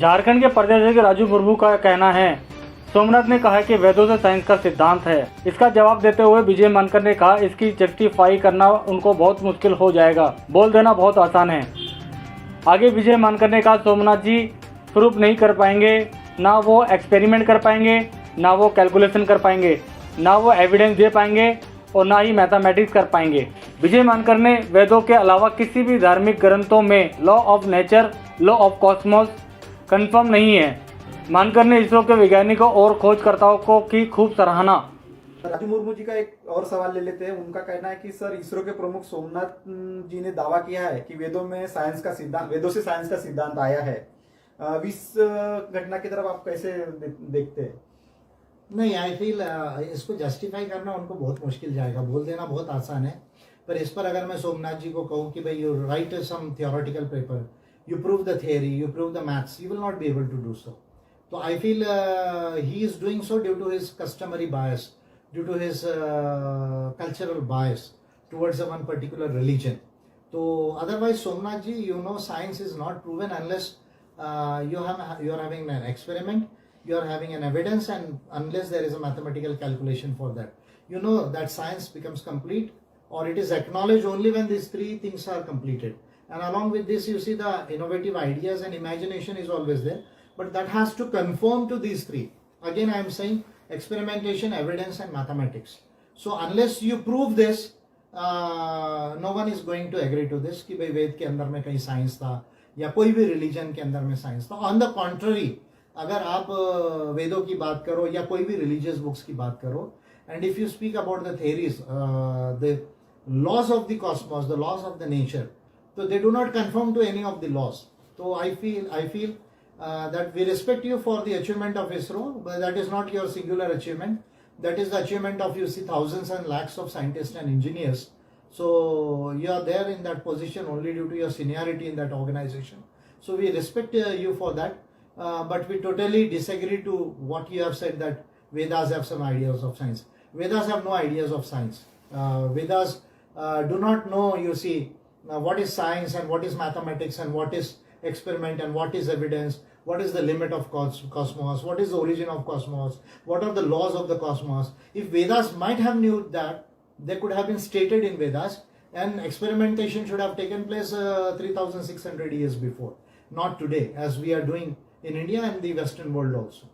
झारखंड के प्रदेश राजू मुर्मू का कहना है, सोमनाथ ने कहा कि वेदों से साइंस का सिद्धांत है। इसका जवाब देते हुए विजय मानकर ने कहा, इसकी जस्टिफाई करना उनको बहुत मुश्किल हो जाएगा, बोल देना बहुत आसान है। आगे विजय मानकर ने कहा, सोमनाथ जी प्रूफ नहीं कर पाएंगे, ना वो एक्सपेरिमेंट कर पाएंगे, ना वो कैलकुलेशन कर पाएंगे, ना वो एविडेंस दे पाएंगे और ना ही मैथमेटिक्स कर पाएंगे। विजय मानकर ने वेदों के अलावा किसी भी धार्मिक ग्रंथों में law of nature, law of Cosmos confirm नहीं है। मानकर ने इसरो के वैज्ञानिकों और खोजकर्ताओं को की खूब सराहना। राजू मुर्मू जी का एक और सवाल ले लेते हैं। उनका कहना है कि सर, इसरो के प्रमुख सोमनाथ जी ने दावा किया है कि वेदों से साइंस का सिद्धांत आया है। इस घटना की तरफ आप कैसे देखते हैं? नहीं, आई फील इसको जस्टिफाई करना उनको बहुत मुश्किल जाएगा, बोल देना बहुत आसान है। पर इस पर अगर मैं सोमनाथ जी को कहूँ कि भाई you write some theoretical paper, you prove the theory, you prove the maths, you will not be able to do so. तो I feel he is doing so due to his customary bias, due to his cultural bias towards a one particular religion. So otherwise, Somnath ji, you know, science is not proven unless you are having an experiment, you are having an evidence, and unless there is a mathematical calculation for that. You know that science becomes complete, or it is acknowledged only when these three things are completed. And along with this, you see the innovative ideas and imagination is always there, but that has to conform to these three. Again, I am saying experimentation, evidence, and mathematics. So unless you prove this, no one is going to agree to this कि भाई वेद के अंदर में कहीं science था या कोई भी रिलीजन के अंदर में साइंस था। ऑन द कॉन्ट्ररी, अगर आप वेदों की बात करो या कोई भी रिलीजियस बुक्स की बात करो, and if you speak about the theories, the laws of the cosmos, the laws of the nature, तो they do not confirm to any of the laws. तो I feel that we respect you for the achievement of ISRO, but that is not your singular achievement. That is the achievement of, you see, thousands and lakhs of scientists and engineers. So you are there in that position only due to your seniority in that organization. So we respect you for that, but we totally disagree to what you have said that Vedas have some ideas of science. Vedas have no ideas of science. Vedas do not know, you see, what is science and what is mathematics and what is experiment and what is evidence, what is the limit of cosmos, what is the origin of cosmos, what are the laws of the cosmos. If Vedas might have knew that, they could have been stated in Vedas, and experimentation should have taken place 3600 years before, not today as we are doing in India and the Western world also.